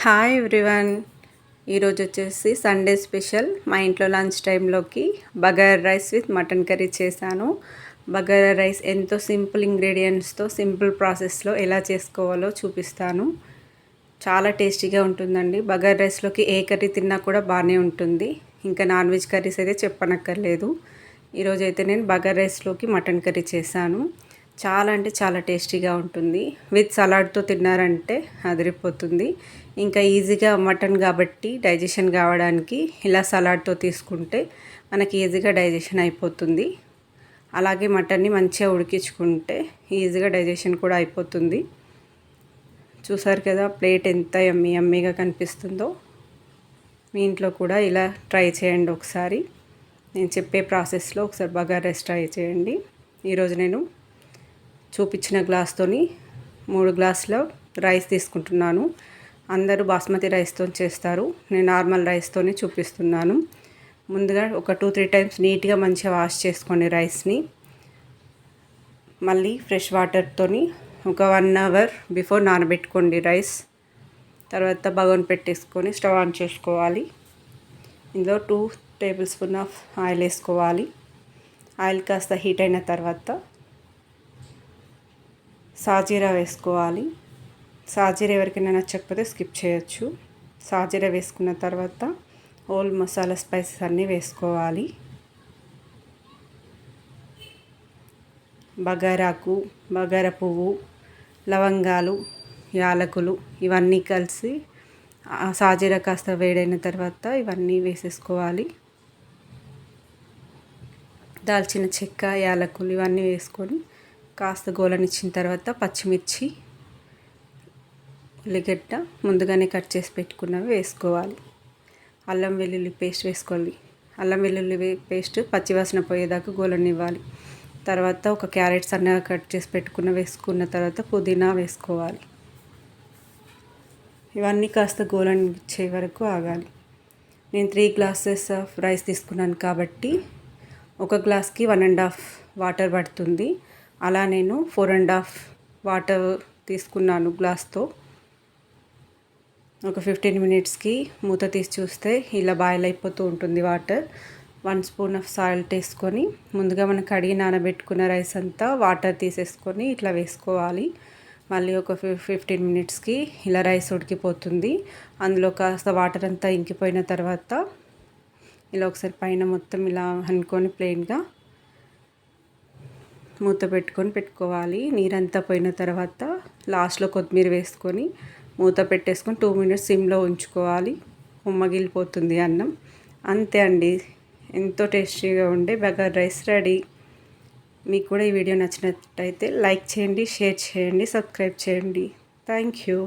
Hi everyone. ఈరోజు వచ్చేసి Sunday special మా ఇంట్లో లంచ్ టైంలోకి bagara rice with mutton curry చేశాను. బగారా రైస్ ఎంతో సింపుల్ ఇంగ్రీడియంట్స్తో సింపుల్ ప్రాసెస్లో ఎలా చేసుకోవాలో చూపిస్తాను. చాలా టేస్టీగా ఉంటుందండి. బగారా రైస్లోకి ఏ కర్రీ తిన్నా కూడా బాగానే ఉంటుంది. ఇంకా నాన్ వెజ్ కర్రీస్ అయితే చెప్పనక్కర్లేదు. ఈరోజు అయితే నేను బగారా రైస్లోకి మటన్ కర్రీ చేశాను. చాలా అంటే చాలా టేస్టీగా ఉంటుంది. విత్ సలాడ్తో తిన్నారంటే అదిరిపోతుంది. ఇంకా ఈజీగా మటన్ కాబట్టి డైజెషన్ కావడానికి ఇలా సలాడ్తో తీసుకుంటే మనకి ఈజీగా డైజెషన్ అయిపోతుంది. అలాగే మటన్ని మంచిగా ఉడికించుకుంటే ఈజీగా డైజెషన్ కూడా అయిపోతుంది. చూసారు కదా ప్లేట్ ఎంత యమ్మీగా కనిపిస్తుందో. మీ ఇంట్లో కూడా ఇలా ట్రై చేయండి ఒకసారి. నేను చెప్పే ప్రాసెస్లో ఒకసారి బగారా రైస్ ట్రై చేయండి. ఈరోజు నేను చూపించిన గ్లాస్తోని 3 గ్లాసుల రైస్ తీసుకుంటున్నాను. అందరూ బాస్మతి రైస్తో చేస్తారు. నేను నార్మల్ రైస్తోనే చూపిస్తున్నాను. ముందుగా ఒక 2-3 టైమ్స్ నీట్గా మంచిగా వాష్ చేసుకోండి రైస్ని. మళ్ళీ ఫ్రెష్ వాటర్తోని ఒక 1 అవర్ బిఫోర్ నానబెట్టుకోండి రైస్. తర్వాత బగోన్ పెట్టేసుకొని స్టవ్ ఆన్ చేసుకోవాలి. ఇందులో 2 టేబుల్ స్పూన్ ఆఫ్ ఆయిల్ వేసుకోవాలి. ఆయిల్ కాస్త హీట్ అయిన తర్వాత సాజీరా వేసుకోవాలి. సాజీరా ఎవరికైనా నచ్చకపోతే స్కిప్ చేయొచ్చు. సాజీరా వేసుకున్న తర్వాత హోల్ మసాలా స్పైసెస్ అన్నీ వేసుకోవాలి. బగారాకు, బగారా పువ్వు, లవంగాలు, యాలకులు ఇవన్నీ కలిసి సాజీరా కాస్త వేడైన తర్వాత ఇవన్నీ వేసేసుకోవాలి. దాల్చిన చెక్క, యాలకులు ఇవన్నీ వేసుకొని కాస్త గోలనిచ్చిన తర్వాత పచ్చిమిర్చి, ఉల్లిగడ్డ ముందుగానే కట్ చేసి పెట్టుకున్నవి వేసుకోవాలి. అల్లం వెల్లుల్లి పేస్ట్ వేసుకోవాలి. అల్లం వెల్లుల్లి పేస్ట్ పచ్చివాసన పోయేదాకా గోలనివ్వాలి. తర్వాత ఒక క్యారెట్ సన్నగా కట్ చేసి వేసుకున్న తర్వాత పుదీనా వేసుకోవాలి. ఇవన్నీ కాస్త గోలనిచ్చే వరకు ఆగాలి. నేను 3 గ్లాసెస్ ఆఫ్ రైస్ తీసుకున్నాను కాబట్టి ఒక గ్లాస్కి 1.5 వాటర్ పడుతుంది. అలా నేను 4.5 వాటర్ తీసుకున్నాను గ్లాస్తో. ఒక 15 మినిట్స్కి మూత తీసి చూస్తే ఇలా బాయిల్ అయిపోతూ ఉంటుంది వాటర్. 1 స్పూన్ ఆఫ్ సాల్ట్ వేసుకొని ముందుగా మనం కడిగి నానబెట్టుకున్న రైస్ అంతా వాటర్ తీసేసుకొని ఇట్లా వేసుకోవాలి. మళ్ళీ ఒక 15 మినిట్స్కి ఇలా రైస్ ఉడికిపోతుంది. అందులో కాస్త వాటర్ అంతా ఇంకిపోయిన తర్వాత ఇలా ఒకసారి పైన మొత్తం ఇలా అనుకొని ప్లెయిన్గా మూత పెట్టుకోవాలి. నీరంతా పోయిన తర్వాత లాస్ట్లో కొత్తిమీర వేసుకొని మూత పెట్టేసుకొని 2 మినిట్స్ సిమ్లో ఉంచుకోవాలి. ఉమ్మగిలిపోతుంది అన్నం. అంతే అండి, ఎంతో టేస్టీగా ఉండే బగారా రైస్ రెడీ. మీకు కూడా ఈ వీడియో నచ్చినట్టయితే లైక్ చేయండి, షేర్ చేయండి, సబ్స్క్రైబ్ చేయండి. Thank you.